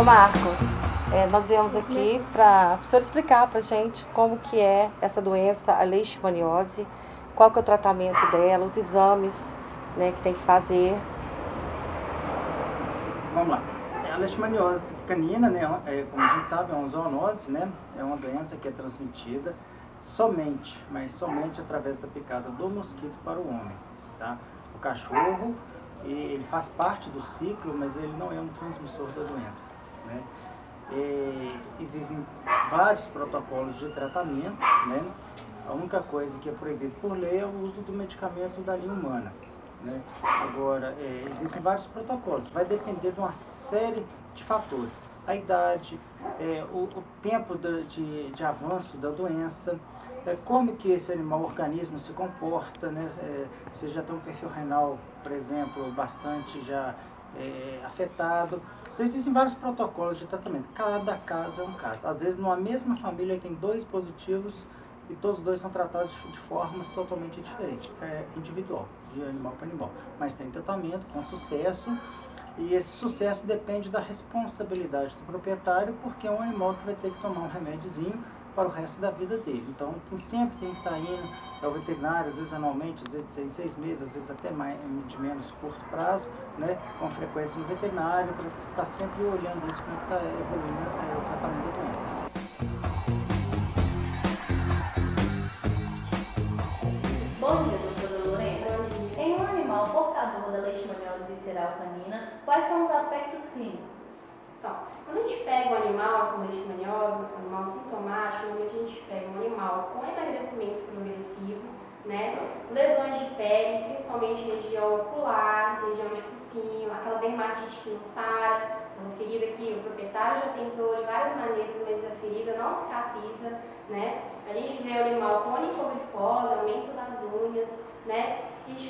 Doutor Marcos, nós viemos aqui para o senhor explicar para a gente como que é essa doença, a leishmaniose, qual que é o tratamento dela, os exames, né, que tem que fazer. Vamos lá. A leishmaniose canina, né, como a gente sabe, é uma zoonose, né, é uma doença que é transmitida somente, mas somente através da picada do mosquito para o homem, tá? O cachorro, ele faz parte do ciclo, mas ele não é um transmissor da doença, né? Existem vários protocolos de tratamento, né? A única coisa que é proibida por lei é o uso do medicamento da linha humana, né? Agora, existem vários protocolos, vai depender de uma série de fatores. A idade, o tempo de avanço da doença, como que esse animal, o organismo se comporta, né? Se já tem um perfil renal, por exemplo, bastante já afetado. Então existem vários protocolos de tratamento, cada caso é um caso. Às vezes numa mesma família tem 2 positivos e todos os 2 são tratados de formas totalmente diferentes, individual, de animal para animal. Mas tem tratamento com sucesso e esse sucesso depende da responsabilidade do proprietário, porque é um animal que vai ter que tomar um remédiozinho para o resto da vida dele. Então sempre tem que estar indo ao veterinário, às vezes anualmente, às vezes de 6 meses, às vezes até mais, de menos curto prazo, né, com frequência no veterinário, para estar sempre olhando isso, como está evoluindo o tratamento da doença. Bom dia, doutora Lorena. Em um animal portador da leishmaniose visceral canina, quais são os aspectos clínicos? Então, quando a gente pega um animal com leishmaniose, um animal sintomático, normalmente a gente pega um animal com emagrecimento progressivo, né? Lesões de pele, principalmente região ocular, região de focinho, aquela dermatite que não sara, uma ferida que o proprietário já tentou de várias maneiras, mas a ferida não cicatriza, né? A gente vê o animal com onicogrifose, aumento das unhas, né?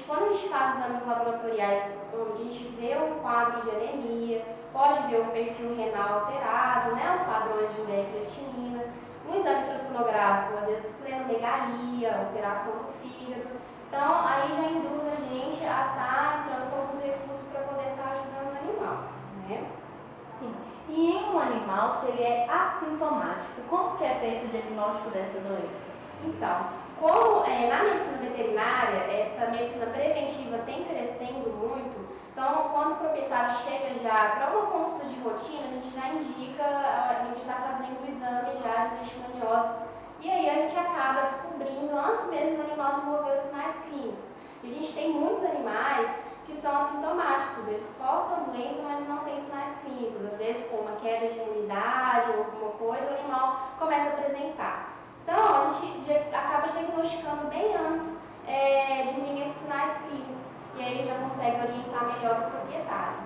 Quando a gente faz exames laboratoriais, onde a gente vê um quadro de anemia, pode ver um perfil renal alterado, né? Os padrões de ureia e creatinina, um exame ultrassonográfico, às vezes esplenomegalia, alteração do fígado. Então, aí já induz a gente a estar entrando com alguns recursos para poder estar ajudando o animal, né? Sim. E em um animal que ele é assintomático, como que é feito o diagnóstico dessa doença? Então, como na medicina veterinária, essa medicina preventiva tem crescendo muito, então quando o proprietário chega já para uma consulta de rotina, a gente já indica, a gente está fazendo o exame já de leishmaniose, e aí a gente acaba descobrindo antes mesmo do animal desenvolver os sinais clínicos. E a gente tem muitos animais que são assintomáticos, eles portam a doença, mas não têm sinais clínicos, às vezes com uma queda de imunidade ou alguma coisa, o animal começa a apresentar. Então, a gente acaba diagnosticando bem antes de vir esses sinais clínicos, e aí a gente já consegue orientar melhor o proprietário.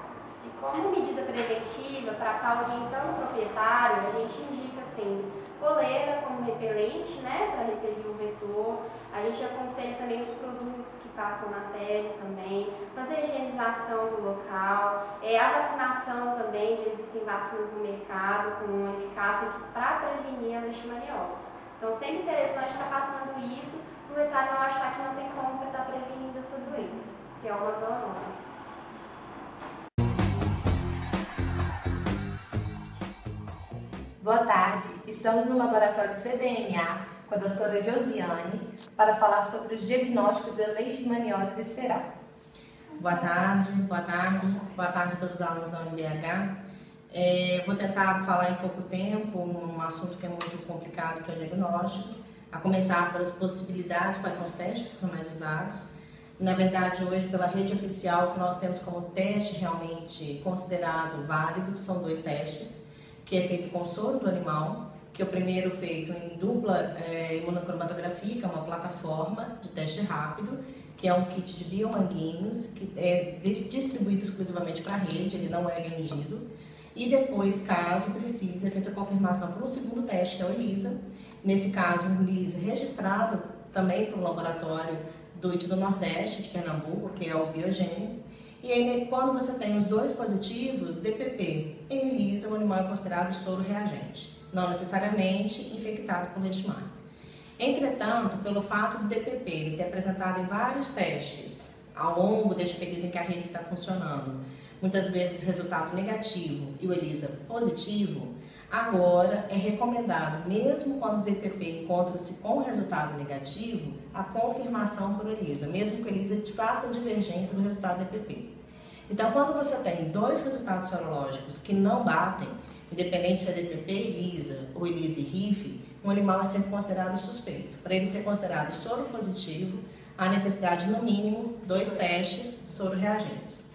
E como medida preventiva, para estar orientando o proprietário, a gente indica assim, coleira como repelente, né, para repelir o vetor. A gente aconselha também os produtos que passam na pele também, fazer a higienização do local, a vacinação também, já existem vacinas no mercado com uma eficácia para prevenir a leishmaniose. Então, sempre interessante estar passando isso, para o veterinário não achar que não tem como para estar prevenindo essa doença, que é uma zoonose. Boa tarde, estamos no laboratório cDNA com a doutora Josiane para falar sobre os diagnósticos da leishmaniose visceral. Boa tarde a todos os alunos da UniBH. Vou tentar falar em pouco tempo um assunto que é muito complicado, que é o diagnóstico, a começar pelas possibilidades, quais são os testes que são mais usados. Na verdade, hoje, pela rede oficial, o que nós temos como teste realmente considerado válido são 2 testes, que é feito com soro do animal, que é o primeiro feito em dupla imunocromatografia, que é uma plataforma de teste rápido, que é um kit de biomanguinhos, que é distribuído exclusivamente para a rede, ele não é vendido. E depois, caso precise, é feita a confirmação para um segundo teste, que é o ELISA. Nesse caso, um ELISA registrado também para o laboratório do IT do Nordeste, de Pernambuco, que é o Biogênio. E aí, quando você tem os 2 positivos, DPP e ELISA, o animal é considerado soro reagente, não necessariamente infectado por leishmania. Entretanto, pelo fato do DPP ele ter apresentado em vários testes ao longo deste período em que a rede está funcionando, muitas vezes resultado negativo e o ELISA positivo, agora é recomendado, mesmo quando o DPP encontra-se com resultado negativo, a confirmação por ELISA, mesmo que o ELISA faça divergência do resultado do DPP. Então, quando você tem dois resultados sorológicos que não batem, independente se é DPP, ELISA ou ELISA e RIF, um animal é sempre considerado suspeito. Para ele ser considerado soro positivo, há necessidade, no mínimo, 2 testes soro-reagentes.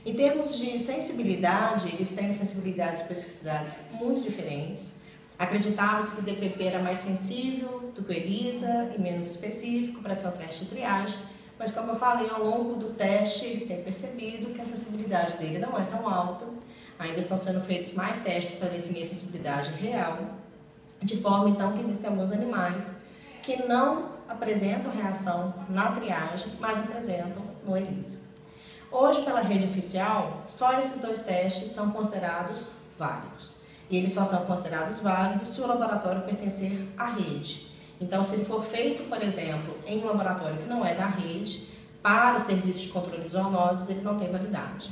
Em termos de sensibilidade, eles têm sensibilidades e especificidades muito diferentes. Acreditava-se que o DPP era mais sensível do que o ELISA e menos específico para ser um teste de triagem, mas como eu falei, ao longo do teste eles têm percebido que a sensibilidade dele não é tão alta. Ainda estão sendo feitos mais testes para definir a sensibilidade real, de forma então que existem alguns animais que não apresentam reação na triagem, mas apresentam no ELISA. Hoje, pela rede oficial, só esses 2 testes são considerados válidos. E eles só são considerados válidos se o laboratório pertencer à rede. Então, se ele for feito, por exemplo, em um laboratório que não é da rede, para o serviço de controle de zoonoses, ele não tem validade.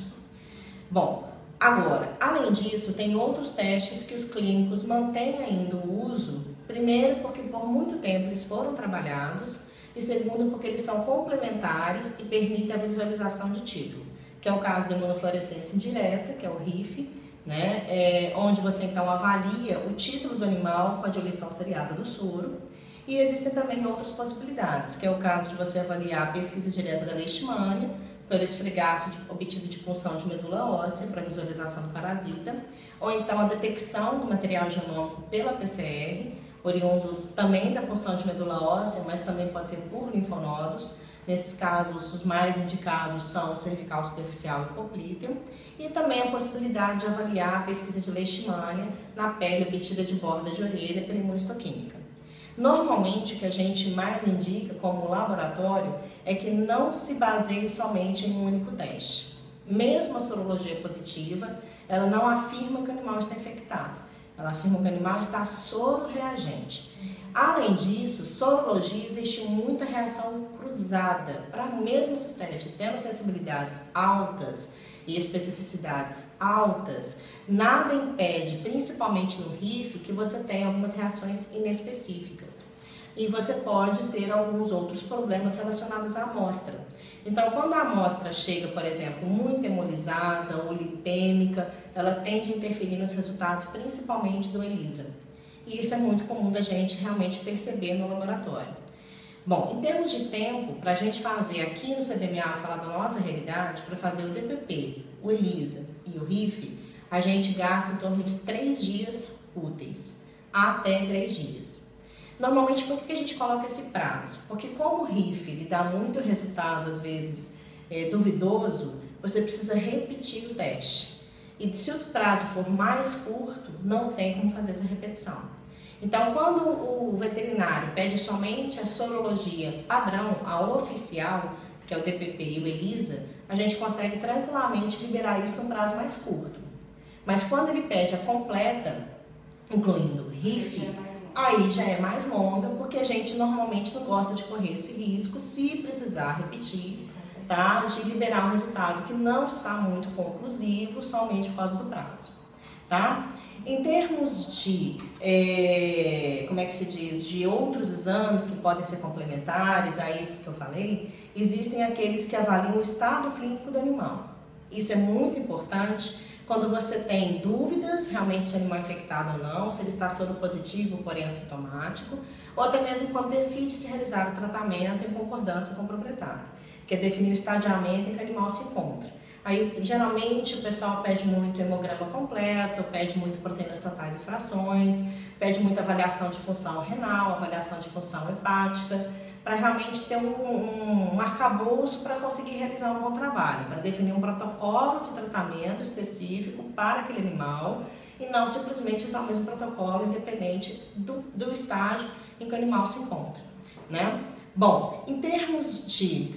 Bom, agora, além disso, tem outros testes que os clínicos mantêm ainda o uso, primeiro porque por muito tempo eles foram trabalhados, e segundo porque eles são complementares e permitem a visualização de título, que é o caso da imunofluorescência indireta, que é o RIF, né, onde você então avalia o título do animal com a diluição seriada do soro, e existem também outras possibilidades, que é o caso de você avaliar a pesquisa direta da leishmania, pelo esfregaço obtido de punção de medula óssea para visualização do parasita, ou então a detecção do material genômico pela PCR, oriundo também da punção de medula óssea, mas também pode ser por linfonodos. Nesses casos, os mais indicados são o cervical superficial e o poplíteo, e também a possibilidade de avaliar a pesquisa de leishmania na pele obtida de borda de orelha pela imunistoquímica. Normalmente, o que a gente mais indica como laboratório é que não se baseie somente em um único teste. Mesmo a sorologia positiva, ela não afirma que o animal está infectado. Ela afirma que o animal está soro-reagente. Além disso, sorologia existe muita reação cruzada. Para mesmo esses testes, tendo sensibilidades altas e especificidades altas, nada impede, principalmente no RIF, que você tenha algumas reações inespecíficas. E você pode ter alguns outros problemas relacionados à amostra. Então, quando a amostra chega, por exemplo, muito hemolizada ou lipêmica, ela tende a interferir nos resultados, principalmente do ELISA. E isso é muito comum da gente realmente perceber no laboratório. Bom, em termos de tempo, para a gente fazer aqui no CDMA, falar da nossa realidade, para fazer o DPP, o ELISA e o RIF, a gente gasta em torno de 3 dias úteis, até 3 dias. Normalmente, por que a gente coloca esse prazo? Porque como o RIF ele dá muito resultado, às vezes duvidoso, você precisa repetir o teste. E se o prazo for mais curto, não tem como fazer essa repetição. Então, quando o veterinário pede somente a sorologia padrão, a oficial, que é o DPP e o ELISA, a gente consegue tranquilamente liberar isso em um prazo mais curto. Mas quando ele pede a completa, incluindo RIF, aí já é mais longa, porque a gente normalmente não gosta de correr esse risco, se precisar repetir, tá? De liberar um resultado que não está muito conclusivo, somente por causa do prazo, tá? Em termos de, como é que se diz, de outros exames que podem ser complementares a esses que eu falei, existem aqueles que avaliam o estado clínico do animal. Isso é muito importante quando você tem dúvidas realmente se o animal é infectado ou não, se ele está soropositivo, porém assintomático, ou até mesmo quando decide se realizar o tratamento em concordância com o proprietário, que é definir o estadiamento em que o animal se encontra. Aí, geralmente, o pessoal pede muito hemograma completo, pede muito proteínas totais e frações, pede muita avaliação de função renal, avaliação de função hepática, para realmente ter um arcabouço para conseguir realizar um bom trabalho, para definir um protocolo de tratamento específico para aquele animal e não simplesmente usar o mesmo protocolo independente do estágio em que o animal se encontra, né? Bom, em termos de,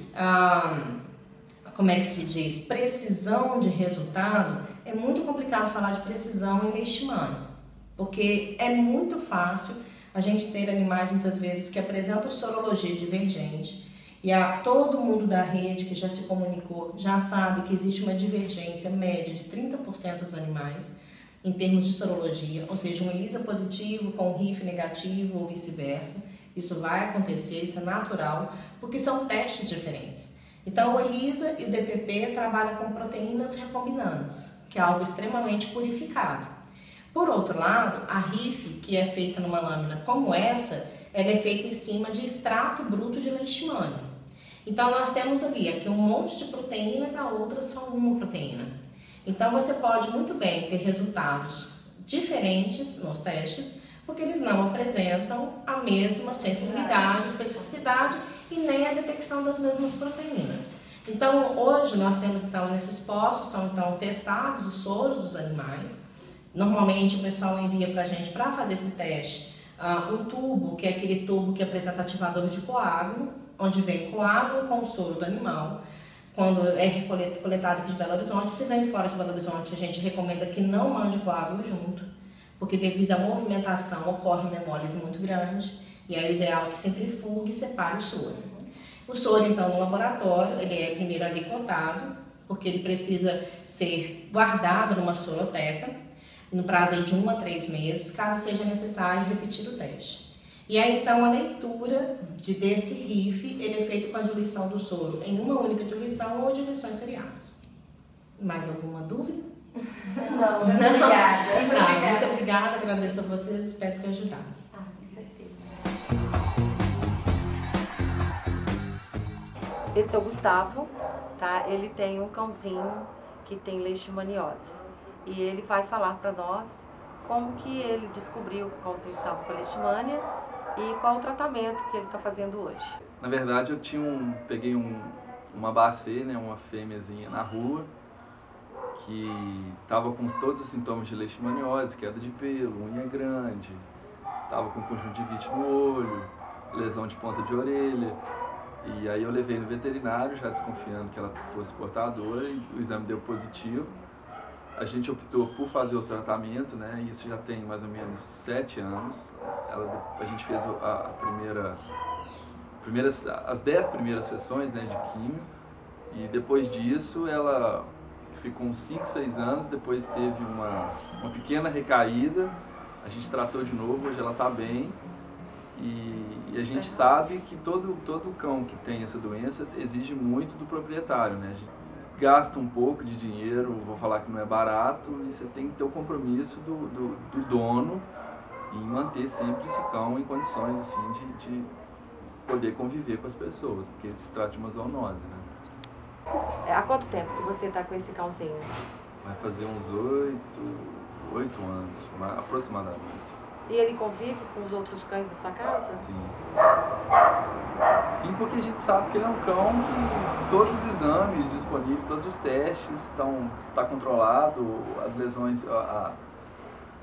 como é que se diz, precisão de resultado, é muito complicado falar de precisão em leishmania, porque é muito fácil a gente ter animais muitas vezes que apresentam sorologia divergente E todo mundo da rede que já se comunicou já sabe que existe uma divergência média de 30% dos animais em termos de sorologia, ou seja, um ELISA positivo com um RIF negativo ou vice-versa. Isso vai acontecer, isso é natural, porque são testes diferentes. Então, o ELISA e o DPP trabalham com proteínas recombinantes, que é algo extremamente purificado. Por outro lado, a RIF, que é feita numa lâmina como essa, ela é feita em cima de extrato bruto de leishmania. Então, nós temos ali aqui um monte de proteínas, a outra só uma proteína. Então, você pode muito bem ter resultados diferentes nos testes, porque eles não apresentam a mesma sensibilidade, especificidade e nem a detecção das mesmas proteínas. Então, hoje nós temos então nesses postos, são então testados os soros dos animais. Normalmente o pessoal envia para a gente, para fazer esse teste, um tubo, que é aquele tubo que apresenta ativador de coágulo, onde vem coágulo com o soro do animal. Quando é coletado aqui de Belo Horizonte, se vem fora de Belo Horizonte, a gente recomenda que não mande coágulo junto, porque devido à movimentação ocorre uma hemólise muito grande, e aí o ideal é que centrifugue e separe o soro. O soro, então, no laboratório, ele é primeiro alicotado, porque ele precisa ser guardado numa soroteca, no prazo de 1 a 3 meses, caso seja necessário repetir o teste. E aí, então, a leitura desse RIF, ele é feito com a diluição do soro em uma única diluição ou diluições seriadas. Mais alguma dúvida? Não, muito obrigada. Muito obrigada, agradeço a vocês, espero ter ajudado. Com certeza. Esse é o Gustavo, tá? Ele tem um cãozinho que tem leishmaniose. E ele vai falar para nós como que ele descobriu que o cãozinho estava com leishmania e qual o tratamento que ele está fazendo hoje. Na verdade, eu peguei uma bacê, né, uma fêmeazinha na rua, que estava com todos os sintomas de leishmaniose, queda de pelo, unha grande, estava com conjuntivite no olho, lesão de ponta de orelha. E aí eu levei no veterinário, já desconfiando que ela fosse portadora, e o exame deu positivo. A gente optou por fazer o tratamento, né? Isso já tem mais ou menos 7 anos. A gente fez as 10 primeiras sessões, né, de quimio, e depois disso ela ficou uns 5, 6 anos, depois teve uma pequena recaída, a gente tratou de novo, hoje ela está bem, e a gente sabe que todo cão que tem essa doença exige muito do proprietário, né? A gente gasta um pouco de dinheiro, vou falar que não é barato, e você tem que ter o compromisso do dono em manter sempre esse cão em condições assim de poder conviver com as pessoas, porque se trata de uma zoonose, né? Há quanto tempo que você está com esse cãozinho? Vai fazer uns 8 anos, aproximadamente. E ele convive com os outros cães da sua casa? Sim. Sim, porque a gente sabe que ele é um cão que todos os exames disponíveis, todos os testes tá controlado, as lesões,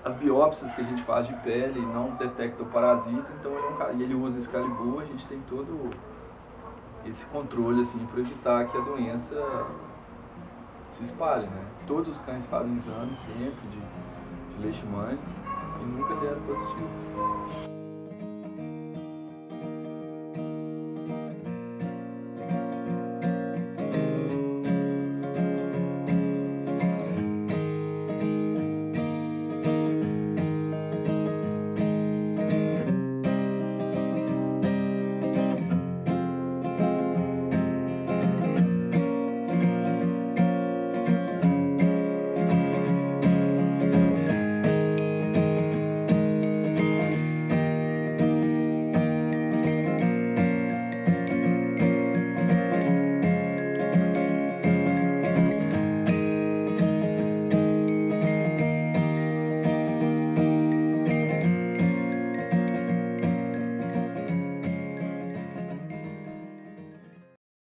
as biópsias que a gente faz de pele não detectam o parasita, então ele usa Excalibur, a gente tem todo esse controle assim para evitar que a doença se espalhe, né? Todos os cães fazem exames sempre de leishmania e nunca deram positivo.